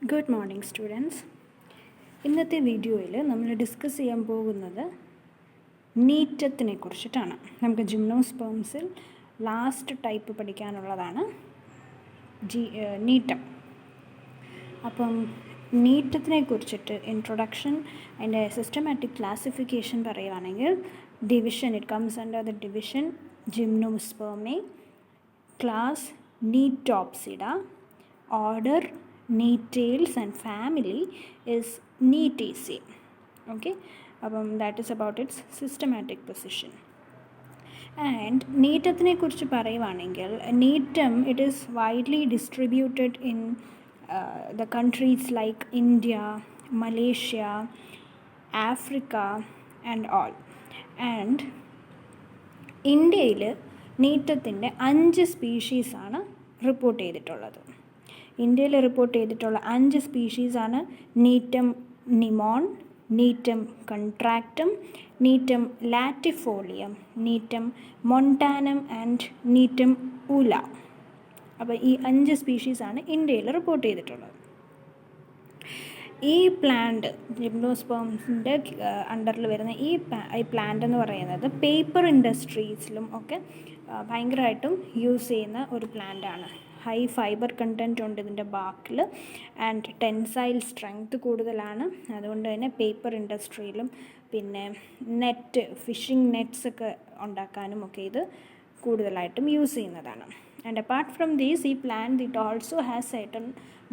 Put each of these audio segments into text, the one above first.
Good morning students. ഇന്നത്തെ വീഡിയോയിൽ നമ്മൾ ഡിസ്കസ് ചെയ്യാൻ പോകുന്നത് നീറ്റത്തിനെ കുറിച്ചിട്ടാണ്. നമുക്ക് ജിംനോസ്പേംസിൽ ലാസ്റ്റ് ടൈപ്പ് പഠിക്കാനുള്ളതാണ് നീറ്റം. അപ്പം നീറ്റത്തിനെ കുറിച്ചിട്ട് ഇൻട്രൊഡക്ഷൻ, അതിൻ്റെ സിസ്റ്റമാറ്റിക് ക്ലാസിഫിക്കേഷൻ പറയുകയാണെങ്കിൽ division, it comes under the division gymnospermae, class Gnetopsida, order Nettales, and family is Nettaceae. Okay, that is about its systematic position. And നീറ്റത്തിനെ കുറിച്ച് പറയുവാണെങ്കിൽ നീറ്റം it is widely distributed in the countries like India, Malaysia, Africa and all. And ഇന്ത്യയിൽ നീറ്റത്തിൻ്റെ 5 സ്പീഷീസാണ് report ചെയ്തിട്ടുള്ളത്. ഇന്ത്യയിൽ report ചെയ്തിട്ടുള്ള 5 സ്പീഷീസാണ് നീറ്റം നിമോൺ, നീറ്റം കൺട്രാക്റ്റം, നീറ്റം ലാറ്റിഫോളിയം, നീറ്റം മൊണ്ടാനം and നീറ്റം ഉല. അപ്പോൾ ഈ 5 സ്പീഷീസാണ് ഇന്ത്യയിൽ report ചെയ്തിട്ടുള്ളത്. ഈ പ്ലാന്റ് ജിംനോസ്പേംസിൻ്റെ അണ്ടറിൽ വരുന്ന ഈ പ്ലാന്റ് എന്ന് പറയുന്നത് പേപ്പർ ഇൻഡസ്ട്രീസിലും ഒക്കെ ഭയങ്കരമായിട്ടും യൂസ് ചെയ്യുന്ന ഒരു പ്ലാന്റാണ്. ഹൈ ഫൈബർ കണ്ടൻറ്റ് ഉണ്ട് ഇതിൻ്റെ ബാക്കിൽ, ആൻഡ് ടെൻസൈൽ സ്ട്രെങ്ത് കൂടുതലാണ്. അതുകൊണ്ട് തന്നെ പേപ്പർ ഇൻഡസ്ട്രിയിലും പിന്നെ നെറ്റ്, ഫിഷിംഗ് നെറ്റ്സ് ഒക്കെ ഉണ്ടാക്കാനും ഒക്കെ ഇത് കൂടുതലായിട്ടും യൂസ് ചെയ്യുന്നതാണ്. ആൻഡ് അപ്പാർട്ട് ഫ്രം ദീസ്, ഈ plant it also has certain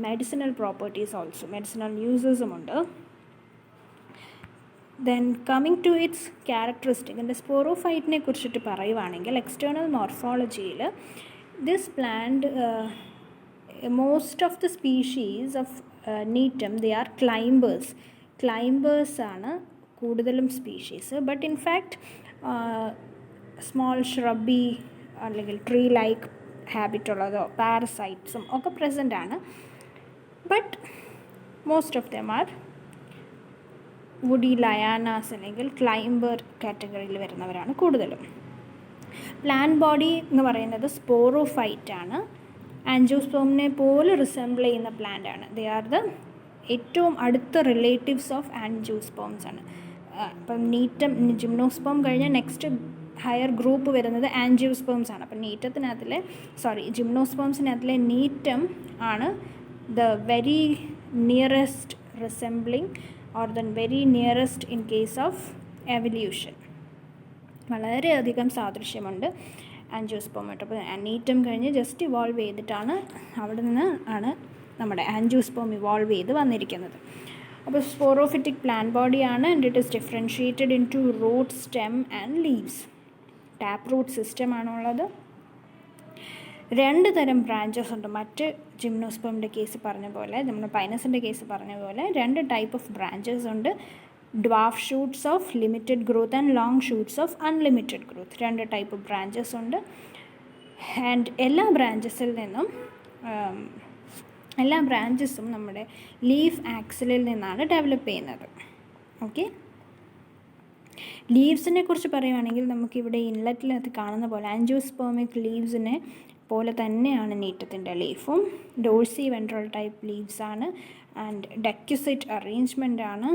medicinal properties also, medicinal യൂസസും ഉണ്ട്. Then coming to its characteristic, ഇതിൻ്റെ സ്പോറോഫൈറ്റിനെ കുറിച്ചിട്ട് പറയുവാണെങ്കിൽ എക്സ്റ്റേണൽ മോർഫോളജിയിൽ this plant, most of the species of Neetum, they are climbers ആണ് കൂടുതലും species. But in fact small shrubby അല്ലെങ്കിൽ ട്രീ ലൈക്ക് ഹാബിറ്റ് ഉള്ളതോ പാരസൈറ്റ്സും ഒക്കെ പ്രസൻ്റ് ആണ്. But most of them are woody lianas അല്ലെങ്കിൽ ക്ലൈംബർ കാറ്റഗറിയിൽ വരുന്നവരാണ് കൂടുതലും. പ്ലാന്റ് ബോഡി എന്ന് പറയുന്നത് സ്പോറോഫൈറ്റാണ്. ആൻജിയോസ്പേമിനെ പോലെ റിസംബിൾ ചെയ്യുന്ന പ്ലാന്റ് ആണ്. ദേ ആർ ദ ഏറ്റവും അടുത്ത റിലേറ്റീവ്സ് ഓഫ് ആൻജിയോസ്പേംസ് ആണ്. അപ്പം നീറ്റം, ജിംനോസ്പേം കഴിഞ്ഞാൽ നെക്സ്റ്റ് ഹയർ ഗ്രൂപ്പ് വരുന്നത് ആൻജിയോസ്പേംസ് ആണ്. അപ്പം ജിംനോസ്പേംസിനകത്തിലെ നീറ്റം ആണ് the very nearest resembling or the very nearest in case of evolution. വളരെയധികം സാദൃശ്യമുണ്ട് ആൻജിയോസ്പേമായിട്ട്. അപ്പോൾ നീറ്റം കഴിഞ്ഞ് ജസ്റ്റ് ഇവോൾവ് ചെയ്തിട്ടാണ്, അവിടെ നിന്ന് ആണ് നമ്മുടെ ആൻജിയോസ്പേം ഇവോൾവ് ചെയ്ത് വന്നിരിക്കുന്നത്. അപ്പോൾ സ്പോറോഫിറ്റിക് പ്ലാന്റ് ബോഡിയാണ്. And it is differentiated into root, stem and leaves. Tap root സിസ്റ്റമാണുള്ളത്. 2 തരം ബ്രാഞ്ചസ് ഉണ്ട്. മറ്റ് ജിംനോസ്പേമിൻ്റെ കേസ് പറഞ്ഞ പോലെ, നമ്മുടെ പൈനസിൻ്റെ കേസ് പറഞ്ഞ പോലെ 2 ടൈപ്പ് ഓഫ് ബ്രാഞ്ചസ് ഉണ്ട്. Dwarf shoots of limited growth and long shoots of unlimited growth. 2 type branches ഉണ്ട്. ആൻഡ് എല്ലാ ബ്രാഞ്ചസും നമ്മുടെ ലീഫ് ആക്സിലിൽ നിന്നാണ് ഡെവലപ്പ് ചെയ്യുന്നത്. ഓക്കെ, ലീവ്സിനെ കുറിച്ച് പറയുകയാണെങ്കിൽ നമുക്കിവിടെ ഇൻലെറ്റിനകത്ത് കാണുന്ന പോലെ ആൻജിയോസ്പേമിക് ലീവ്സിനെ പോലെ തന്നെയാണ് നീറ്റത്തിൻ്റെ ലീഫും. ഡോഴ്സി വെൻട്രൽ ടൈപ്പ് ലീവ്സാണ്. ആൻഡ് ഡെക്യുസൈറ്റ് അറേഞ്ച്മെൻ്റ് ആണ്.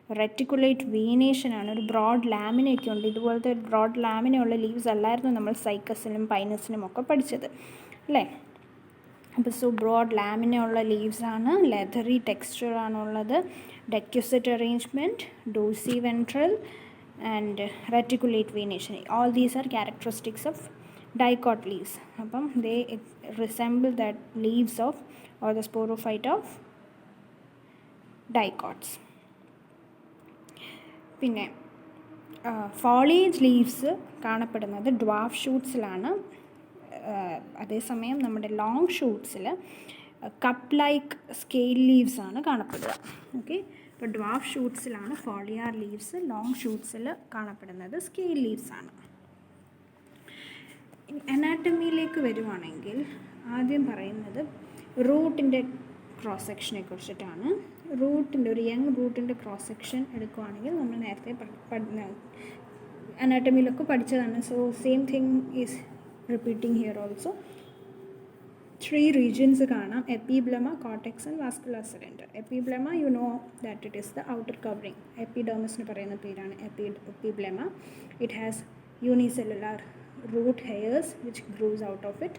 റെറ്റിക്കുലേറ്റ് വീനേഷനാണ്. ഒരു ബ്രോഡ് ലാമിനയൊക്കെ ഉണ്ട്. ഇതുപോലത്തെ ബ്രോഡ് ലാമിനയുള്ള ലീവ്സ് അല്ലായിരുന്നു നമ്മൾ സൈക്കസിലും പൈനസിലും ഒക്കെ പഠിച്ചത്, അല്ലേ? അപ്പോൾ ബ്രോഡ് ലാമിനയുള്ള ലീവ്സാണ്. ലെതറി ടെക്സ്ചറാണുള്ളത്. Decussate arrangement, dorsiventral and reticulate venation. All these are characteristics of dicot leaves. അപ്പം they resemble that leaves of or the sporophyte of dicots. പിന്നെ ഫോളിയേജ് ലീവ്സ് കാണപ്പെടുന്നത് ഡ്വാർഫ് ഷൂട്ട്സിലാണ്. അതേസമയം നമ്മുടെ ലോങ് ഷൂട്ട്സിൽ കപ്പ് ലൈക്ക് സ്കെയിൽ ലീവ്സ് ആണ് കാണപ്പെടുക. Okay, ഇപ്പോൾ ഡ്വാർഫ് ഷൂട്ട്സിലാണ് ഫോളിയാർ ലീവ്സ്, ലോങ് ഷൂട്ട്സിൽ കാണപ്പെടുന്നത് സ്കെയിൽ ലീവ്സ് ആണ്. അനാട്ടമിയിലേക്ക് വരുവാണെങ്കിൽ ആദ്യം പറയുന്നത് റൂട്ടിൻ്റെ ക്രോസ് സെക്ഷനെ കുറിച്ചിട്ടാണ്. ഒരു യങ് റൂട്ടിൻ്റെ ക്രോസ് സെക്ഷൻ എടുക്കുകയാണെങ്കിൽ നമ്മൾ നേരത്തെ അനാട്ടമിയിലൊക്കെ പഠിച്ചതാണ്. So same thing is repeating here also. three regions കാണാം: epiblema, cortex and vascular cylinder. Epiblema, you know that it is the outer covering. Epidermis ന് പറയുന്ന പേരാണ് epiblema. It has unicellular root hairs which grows out of it.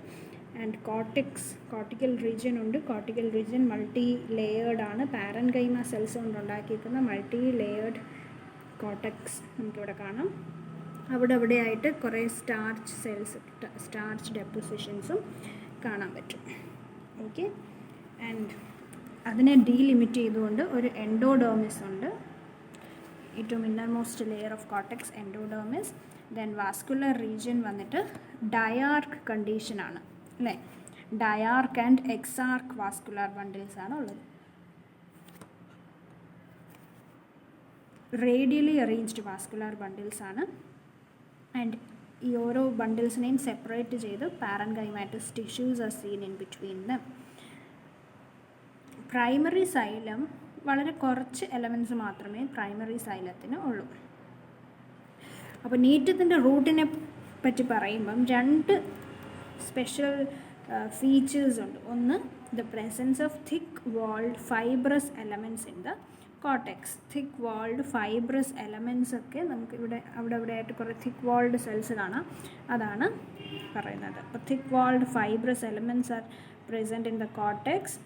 And cortical region ഉണ്ട്. Cortical region multi-layered ആണ്. parenchyma cells കൊണ്ടുണ്ടാക്കിയിരിക്കുന്ന multi-layered cortex നമുക്കിവിടെ കാണാം. അവിടെയായിട്ട് കുറേ starch cells, starch ഡെപ്പോസിഷൻസും കാണാൻ പറ്റും. ഓക്കെ, ആൻഡ് അതിനെ ഡീലിമിറ്റ് ചെയ്തുകൊണ്ട് ഒരു എൻഡോഡേർമിസ് ഉണ്ട്. ഏറ്റവും innermost layer of cortex endodermis. Then vascular region വന്നിട്ട് ഡയാർക്ക് കണ്ടീഷനാണ് അല്ലേ. Diarch and exarch vascular bundles ആണ് ഉള്ളത്. റേഡിയലി അറേഞ്ച്ഡ് വാസ്കുലാർ ബണ്ടിൽസ് ആണ്. ആൻഡ് ഈ ഓരോ ബണ്ടിൽസിനെയും സെപ്പറേറ്റ് ചെയ്ത് parenchymatous tissues are seen in between them. Primary xylem വളരെ കുറച്ച് എലമെൻറ്റ്സ് മാത്രമേ പ്രൈമറി സൈലത്തിന് ഉള്ളൂ. അപ്പോൾ നീറ്റത്തിൻ്റെ റൂട്ടിനെ പറ്റി പറയുമ്പം രണ്ട് സ്പെഷ്യൽ ഫീച്ചേഴ്സ് ഉണ്ട്. ഒന്ന്, the presence of thick walled fibrous elements in the cortex. Thick walled fibrous elements ഒക്കെ നമുക്ക് അവിടെ ആയിട്ട് കുറേ തിക്ക് വാൾഡ് സെൽസ് കാണാം. അതാണ് പറയുന്നത്. അപ്പോൾ thick walled fibrous elements are present in the cortex.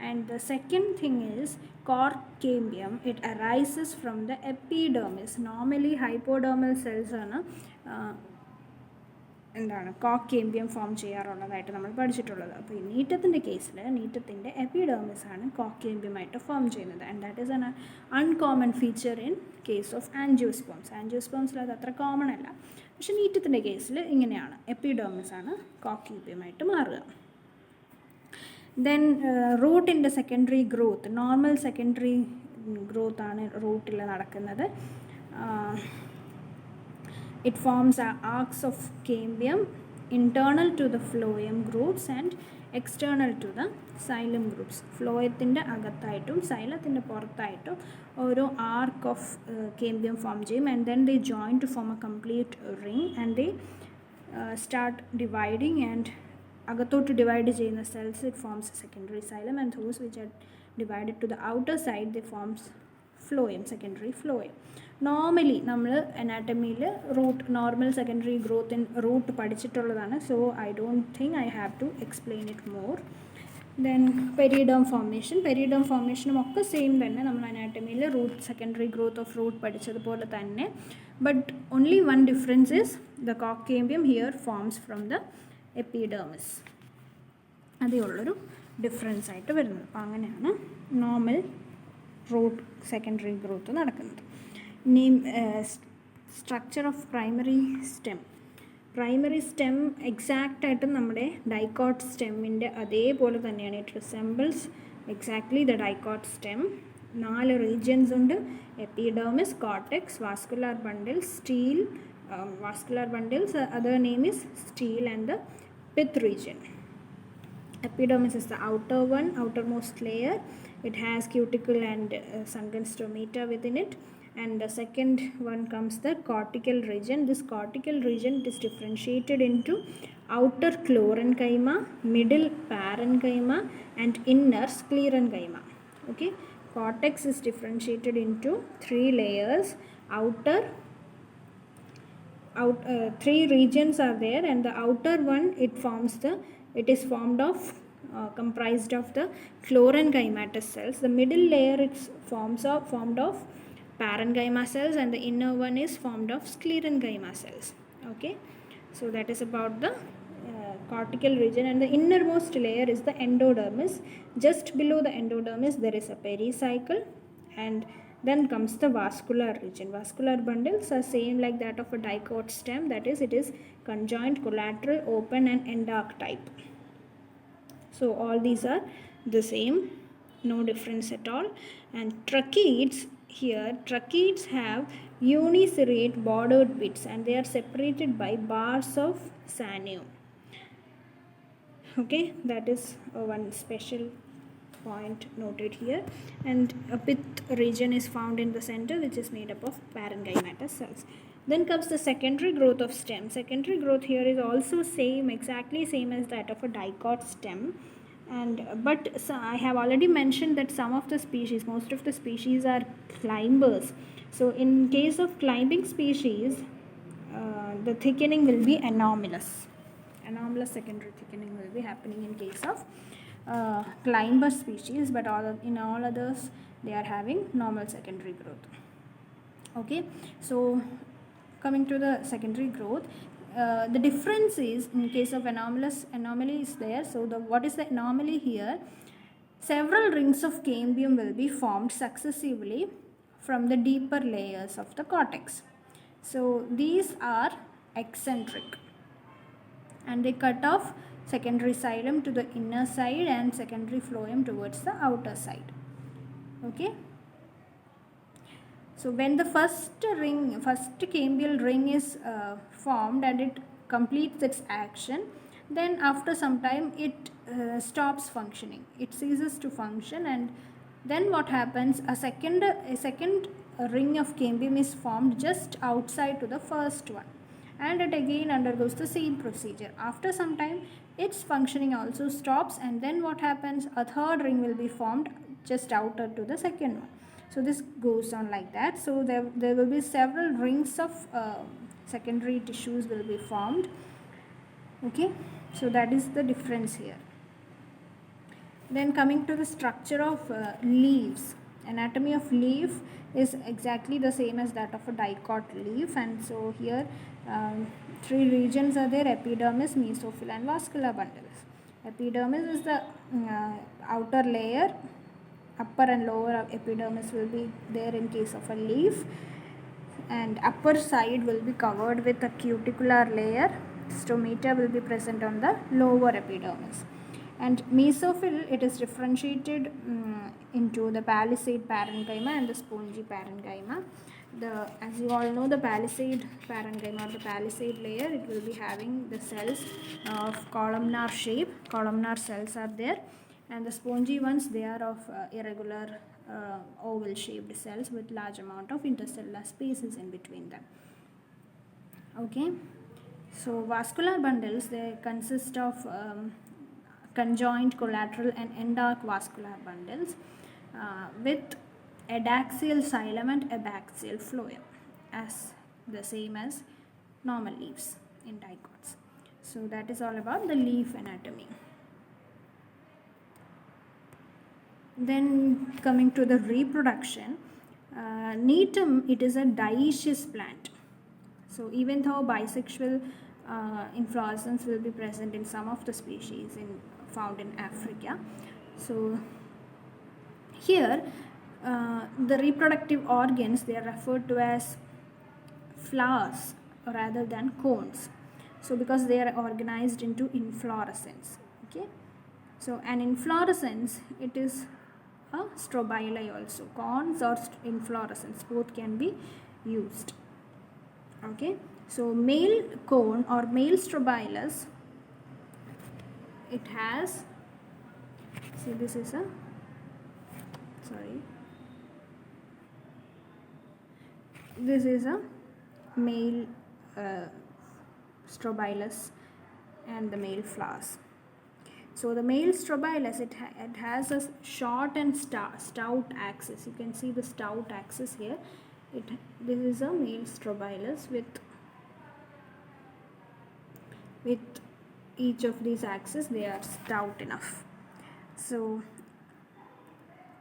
And the second thing is cork cambium. It arises from the epidermis. Normally hypodermal cells ആണ് കോക്ക് കേമ്പിയം ഫോം ചെയ്യാറുള്ളതായിട്ട് നമ്മൾ പഠിച്ചിട്ടുള്ളത്. അപ്പോൾ ഈ നീറ്റത്തിൻ്റെ കേസിൽ നീറ്റത്തിൻ്റെ എപ്പിഡേർമിസ് ആണ് കോക്ക് കേമ്പിയമായിട്ട് ഫോം ചെയ്യുന്നത്. And that is an uncommon feature in case of angiosperms. ആൻജിയോസ്പോംസിൽ അത് അത്ര കോമൺ അല്ല. പക്ഷെ നീറ്റത്തിൻ്റെ കേസിൽ ഇങ്ങനെയാണ്, എപ്പിഡേർമിസ് ആണ് കോക്ക് കേമ്പിയമായിട്ട് മാറുക. ദെൻ റൂട്ടിൻ്റെ secondary growth, normal secondary growth ആണ് റൂട്ടിൽ നടക്കുന്നത്. It forms arcs of cambium internal to the phloem groups and external to the xylem groups. ഫ്ലോയത്തിൻ്റെ അകത്തായിട്ടും സൈലത്തിൻ്റെ പുറത്തായിട്ടും ഓരോ ആർക്ക് ഓഫ് cambium ഫോം ചെയ്യും. And then they join to form a complete ring and they start dividing. And അകത്തോട്ട് divide ചെയ്യുന്ന cells it forms secondary xylem. And those which are divided to the outer side they forms phloem, secondary phloem. Normally നമ്മൾ അനാറ്റമിയിൽ normal secondary growth in root പഠിച്ചിട്ടുള്ളതാണ്. So I don't think I have to explain it more. Then periderm ഫോർമേഷനും ഒക്കെ same തന്നെ നമ്മൾ അനാറ്റമിയിൽ secondary growth of root പഠിച്ചതുപോലെ തന്നെ. But only one difference is the കോക്ക് cambium here forms from the epidermis. അതേ ഉള്ളൊരു ഡിഫറൻസ് ആയിട്ട് വരുന്നത്. അപ്പോൾ അങ്ങനെയാണ് നോർമൽ റൂട്ട് സെക്കൻഡറി ഗ്രോത്ത് നടക്കുന്നത്. ഇനി സ്ട്രക്ചർ ഓഫ് പ്രൈമറി സ്റ്റെം എക്സാക്റ്റായിട്ടും നമ്മുടെ ഡൈക്കോട്ട് സ്റ്റെമ്മിൻ്റെ അതേപോലെ തന്നെയാണ്. It resembles exactly the dicot stem. 4 regions ഉണ്ട്: epidermis, cortex, vascular bundles, other name is stele, and the pith region. Epidermis is the outermost layer. It has cuticle and sunken stomata within it. And the second one comes the cortical region. This cortical region is differentiated into outer chlorenchyma, middle parenchyma, and inner sclerenchyma. Okay, cortex is differentiated into 3 layers. 3 regions are there, and the outer one it is formed of comprised of the chlorenchymatous cells. The middle layer is formed of parenchyma cells, and the inner one is formed of sclerenchyma cells. Okay, so that is about the cortical region. And the innermost layer is the endodermis. Just below the endodermis there is a pericycle, and then comes the vascular region. Vascular bundles are same like that of a dicot stem, that is, it is conjoined, collateral, open, and endarc type. So all these are the same, no difference at all. And tracheids have uniseriate bordered bits, and they are separated by bars of sinew. Okay, that is one special point noted here. And a pith region is found in the center, which is made up of parenchymatous cells. Then comes the secondary growth of stem. Secondary growth here is also same, exactly same as that of a dicot stem. And but so I have already mentioned that some of the species, most of the species are climbers. So in case of climbing species, the thickening will be anomalous. Anomalous secondary thickening will be happening in case of climber species, but in all others they are having normal secondary growth. Okay, so coming to the secondary growth, the difference is in case of anomaly is there. So what is the anomaly here? Several rings of cambium will be formed successively from the deeper layers of the cortex. So these are eccentric, and they cut off secondary xylem to the inner side and secondary phloem towards the outer side. Okay. So when the first cambial ring is formed and it completes its action, then after some time it stops functioning. It ceases to function, and then what happens? A second ring of cambium is formed just outside to the first one, and it again undergoes the same procedure. After some time, its functioning also stops, and then what happens? A third ring will be formed just outer to the second one. So this goes on like that. So there will be several rings of secondary tissues will be formed. Okay, so that is the difference here. Then coming to the structure of leaves. Anatomy of leaf is exactly the same as that of a dicot leaf, and so here three regions are there: epidermis, mesophyll, and vascular bundles. Epidermis is the outer layer. Upper and lower epidermis will be there in case of a leaf, and upper side will be covered with a cuticular layer. Stomata will be present on the lower epidermis. And mesophyll, it is differentiated into the palisade parenchyma and the spongy parenchyma. As you all know, the palisade parenchyma or the palisade layer, it will be having the cells of columnar shape. Columnar cells are there, and the spongy ones, they are of irregular oval shaped cells with large amount of intercellular spaces in between them. Okay, so vascular bundles, they consist of conjoined, collateral, and endarc vascular bundles with adaxial xylem and abaxial phloem, as the same as normal leaves in dicots. So that is all about the leaf anatomy. Then coming to the reproduction, Neem, it is a dioecious plant. So even though bisexual inflorescence will be present in some of the species found in Africa, so here the reproductive organs, they are referred to as flowers rather than cones. So because they are organized into inflorescence. Okay, so an inflorescence, it is a strobili also. Cones or inflorescence, both can be used. Okay, so male cone or male strobilus, it has, see, this is a, this is a male strobilus and the male flowers. So the male strobilus, it has a short and stout axis. You can see the stout axis here. This is a male strobilus with each of these axes, they are stout enough. So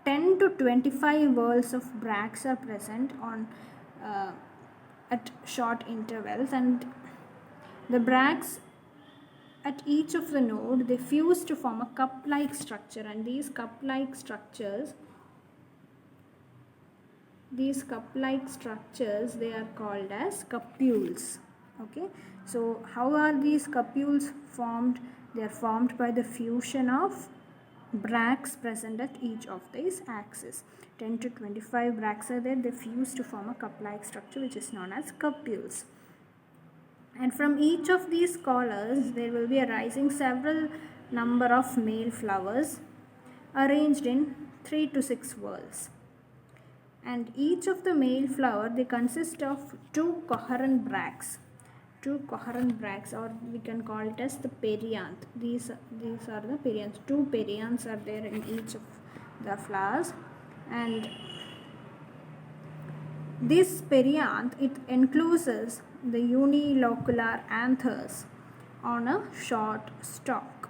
10 to 25 whorls of bracts are present on at short intervals, and the bracts at each of the node, they fuse to form a cup-like structure, and these cup-like structures, they are called as cupules. Okay, so how are these cupules formed? They are formed by the fusion of bracts present at each of these axes. 10 to 25 bracts are there, they fuse to form a cup-like structure which is known as cupules. And from each of these collars, there will be arising several number of male flowers arranged in 3 to 6 whorls. and each of the male flower, they consist of two coherent bracts, or we can call it as the perianth. These are the perianths. Two perianths are there in each of the flowers, and this perianth, it encloses the unilocular anthers on a short stalk.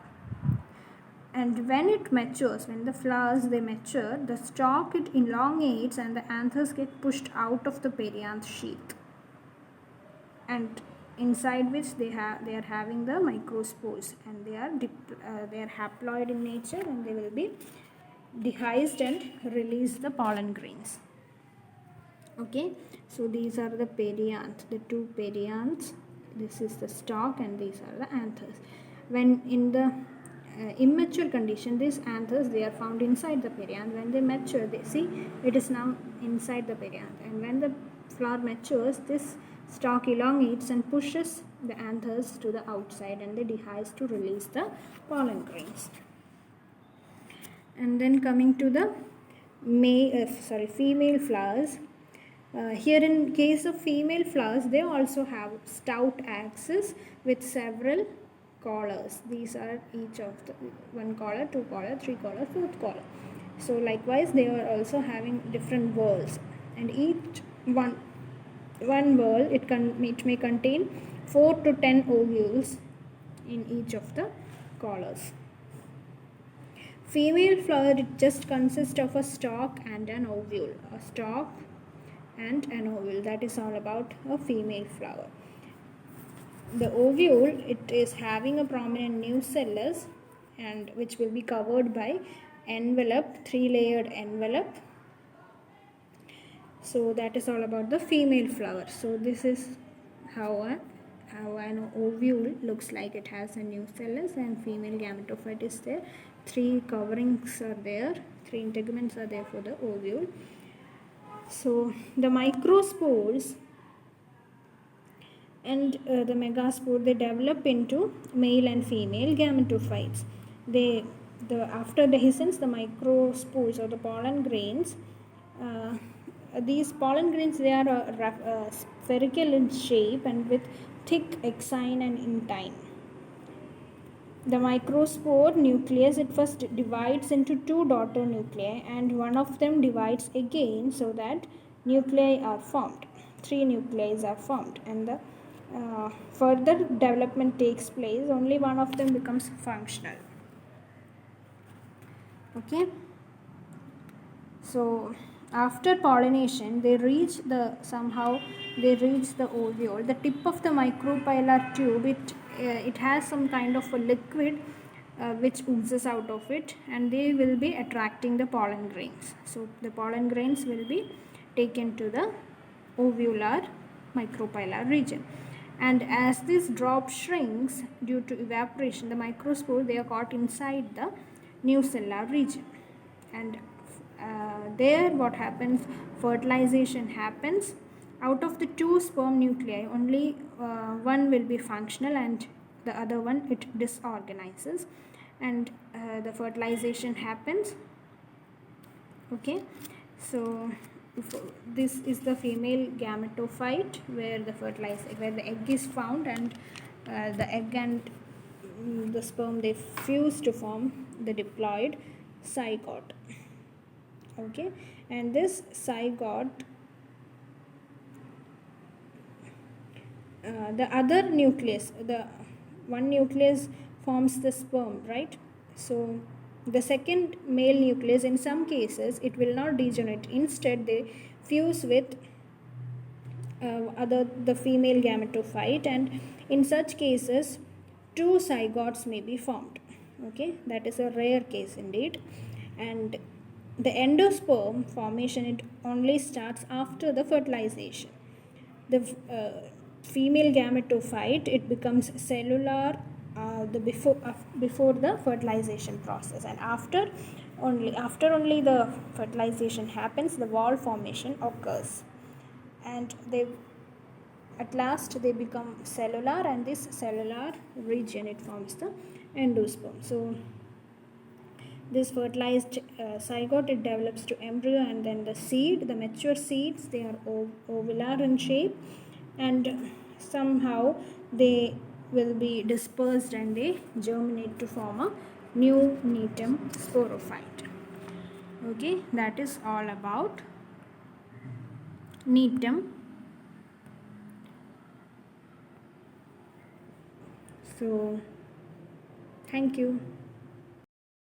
And when it matures, when the flowers they mature, the stalk it elongates and the anthers get pushed out of the perianth sheath, and inside which they are having the microspores, and they are haploid in nature, and they will be dehisced and release the pollen grains. Okay, so these are the perianth, the two perianths. This is the stalk and these are the anthers. When in the immature condition, these anthers, they are found inside the perianth. When they mature, they see it is now inside the perianth, and when the flower matures, this stalk elongates and pushes the anthers to the outside, and they dehisce to release the pollen grains. And then coming to the female flowers. Here in case of female flowers, they also have stout axis with several collars. These are each of the one collar, two collar, three collar, fourth collar. So likewise, they are also having different whorls, and each one whorl it may contain 4 to 10 ovules in each of the collars. Female flower, it just consists of a stalk and an ovule. A stalk and an ovule. That is all about a female flower. The ovule, it is having a prominent nucellus, and which will be covered by envelope, 3-layered envelope. So that is all about the female flower. So this is how an ovule looks like. It has a nucellus and female gametophyte is there. 3 coverings are there, 3 integuments are there for the ovule. So the microspores and the megaspore, they develop into male and female gametophytes. After dehiscence, the microspores or the pollen grains, these pollen grains, they are spherical in shape and with thick exine and intine. The microspore nucleus, it first divides into 2 daughter nuclei, and one of them divides again, so that nuclei are formed. 3 nuclei are formed, and the further development takes place. Only one of them becomes functional. Okay. So after pollination, they reach the ovule. The tip of the micropylar tube, it has some kind of a liquid which oozes out of it, and they will be attracting the pollen grains. So the pollen grains will be taken to the ovular micropylar region, and as this drop shrinks due to evaporation, the microspore, they are caught inside the nucellar region, and there what happens, fertilization happens. Out of the 2 sperm nuclei, only one will be functional and the other one it disorganizes, and the fertilization happens. Okay, so this is the female gametophyte where the egg is found, and the egg and the sperm, they fuse to form the diploid zygote. Okay, and this zygote, the other nucleus, the one nucleus forms the sperm, right? So the second male nucleus, in some cases it will not degenerate, instead they fuse with the female gametophyte, and in such cases 2 zygotes may be formed. Okay, that is a rare case indeed. And the endosperm formation, it only starts after the fertilization. The female gametophyte, it becomes cellular before the fertilization process, and after only the fertilization happens, the wall formation occurs, and at last they become cellular, and this cellular region, it forms the endosperm. So this fertilized zygote, it develops to embryo, and then the seed, the mature seeds, they are ovular in shape, and somehow they will be dispersed and they germinate to form a new Netum sporophyte. Okay, that is all about Netum. So thank you.